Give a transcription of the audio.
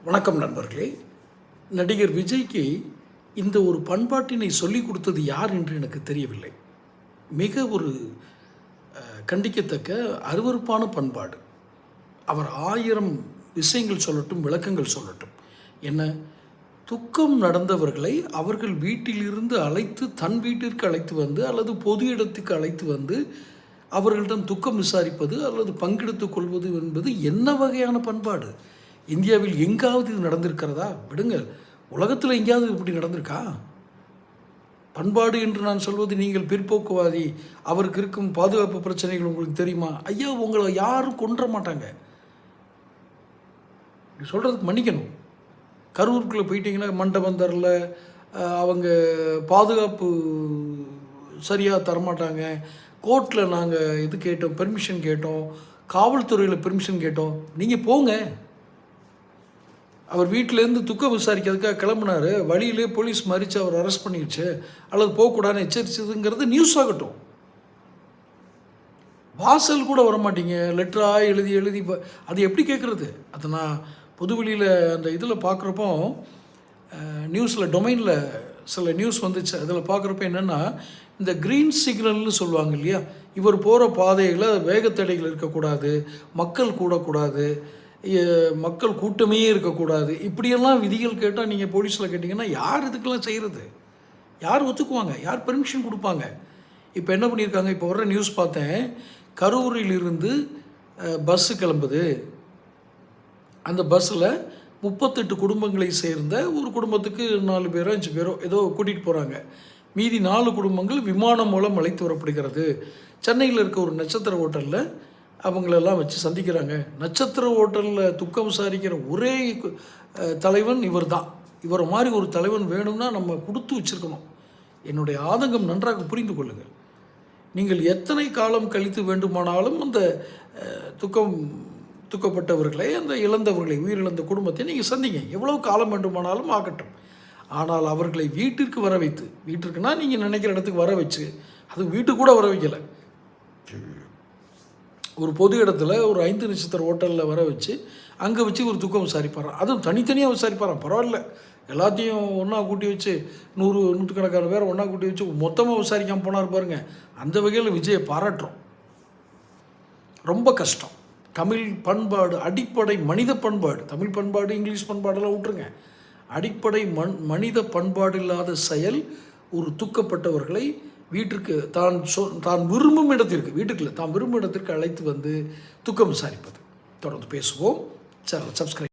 வணக்கம் நண்பர்களே. நடிகர் விஜய்க்கு இந்த ஒரு பண்பாட்டினை சொல்லிக் கொடுத்தது யார் என்று எனக்கு தெரியவில்லை. மிக ஒரு கண்டிக்கத்தக்க அருவருப்பான பண்பாடு. அவர் 1000 விஷயங்கள் சொல்லட்டும், விளக்கங்கள் சொல்லட்டும். என்ன, துக்கம் நடந்தவர்களை அவர்கள் வீட்டிலிருந்து அழைத்து தன் வீட்டிற்கு அழைத்து வந்து அல்லது பொது இடத்துக்கு அழைத்து வந்து அவர்களிடம் துக்கம் விசாரிப்பது அல்லது பங்கெடுத்துக் கொள்வது என்பது என்ன வகையான பண்பாடு? இந்தியாவில் எங்காவது இது நடந்திருக்கிறதா? விடுங்கள், உலகத்தில் எங்கேயாவது இப்படி நடந்திருக்கா? பண்பாடு என்று நான் சொல்வது, நீங்கள் பிற்போக்குவாதி, அவருக்கு இருக்கும் பாதுகாப்பு பிரச்சனைகள் உங்களுக்கு தெரியுமா? ஐயா, உங்களை யாரும் கொன்ற மாட்டாங்க. இப்படி சொல்கிறதுக்கு மன்னிக்கணும். கரூருக்குள்ளே போயிட்டீங்கன்னா மண்டபந்தரில் அவங்க பாதுகாப்பு சரியாக தரமாட்டாங்க. கோர்ட்டில் நாங்கள் இது கேட்டோம், பெர்மிஷன் கேட்டோம், காவல்துறையில் பெர்மிஷன் கேட்டோம். நீங்கள் போங்க. அவர் வீட்டிலேருந்து துக்கம் விசாரிக்கிறதுக்காக கிளம்புனார், வழியிலே போலீஸ் மறித்து அவர் அரெஸ்ட் பண்ணிடுச்சு அல்லது போகக்கூடாதுன்னு எச்சரிச்சதுங்கிறது நியூஸ் ஆகட்டும். வாசல் கூட வரமாட்டீங்க, லெட்டராக எழுதி எழுதி அது எப்படி கேட்குறது? அதை நான் பொதுவெளியில் அந்த இதில் பார்க்குறப்போ, நியூஸில் டொமைனில் சில நியூஸ் வந்துச்சு. அதில் பார்க்குறப்ப என்னென்னா, இந்த க்ரீன் சிக்னல்னு சொல்லுவாங்க இல்லையா, இவர் போகிற பாதையில் வேகத்தடைகள் இருக்கக்கூடாது, மக்கள் கூடக்கூடாது, மக்கள் கூட்டமே இருக்கக்கூடாது, இப்படியெல்லாம் விதிகள் கேட்டால் நீங்கள் போலீஸில் கேட்டிங்கன்னா யார் இதுக்கெல்லாம் செய்கிறது? யார் ஒத்துக்குவாங்க? யார் பெர்மிஷன் கொடுப்பாங்க? இப்போ என்ன பண்ணியிருக்காங்க, இப்போ வர்ற நியூஸ் பார்த்தேன், கரூரிலிருந்து பஸ்ஸு கிளம்புது. அந்த பஸ்ஸில் 38 குடும்பங்களை சேர்ந்த ஒரு குடும்பத்துக்கு 4 பேரோ 5 பேரோ ஏதோ கூட்டிகிட்டு போகிறாங்க. மீதி 4 குடும்பங்கள் விமானம் மூலம் அழைத்து வரப்படுகிறது. சென்னையில் இருக்க ஒரு நட்சத்திர ஹோட்டலில் அவங்களெல்லாம் வச்சு சந்திக்கிறாங்க. நட்சத்திர ஹோட்டலில் துக்கம் விசாரிக்கிற ஒரே தலைவன் இவர் தான். இவரை மாதிரி ஒரு தலைவன் வேணும்னா நம்ம கொடுத்து வச்சுருக்கணும். என்னுடைய ஆதங்கம் நன்றாக புரிந்து கொள்ளுங்கள். நீங்கள் எத்தனை காலம் கழித்து வேண்டுமானாலும் அந்த துக்கப்பட்டவர்களை, அந்த இழந்தவர்களை, உயிரிழந்த குடும்பத்தை நீங்கள் சந்திங்க. எவ்வளோ காலம் வேண்டுமானாலும் ஆகட்டும். ஆனால் அவர்களை வீட்டிற்கு வர வைத்து, வீட்டிற்குனா நீங்கள் நினைக்கிற இடத்துக்கு வர வச்சு, அது வீட்டுக்கு கூட வர வைக்கலை, ஒரு பொது இடத்துல ஒரு 5 நட்சத்திர ஹோட்டலில் வர வச்சு அங்கே வச்சு ஒரு துக்கம் விசாரிப்பாரான். அதுவும் தனித்தனியாக விசாரிப்பாரான். பரவாயில்ல, எல்லாத்தையும் ஒன்றா கூட்டி வச்சு 100 பேரை ஒன்றா கூட்டி வச்சு மொத்தமாக விசாரிக்காமல் போனார் பாருங்க. அந்த வகையில் விஜயை பாராட்டுறோம். ரொம்ப கஷ்டம். தமிழ் பண்பாடு, அடிப்படை மனித பண்பாடு, தமிழ் பண்பாடு இங்கிலீஷ் பண்பாடெல்லாம் விட்டுருங்க. அடிப்படை மனித பண்பாடு இல்லாத செயல் ஒரு துக்கப்பட்டவர்களை வீட்டிற்கு தான் விரும்பும் இடத்திற்கு, வீட்டுக்குள்ள தான் விரும்பும் இடத்திற்கு அழைத்து வந்து துக்கம் விசாரிப்பது. தொடர்ந்து பேசுவோம். Channel subscribe.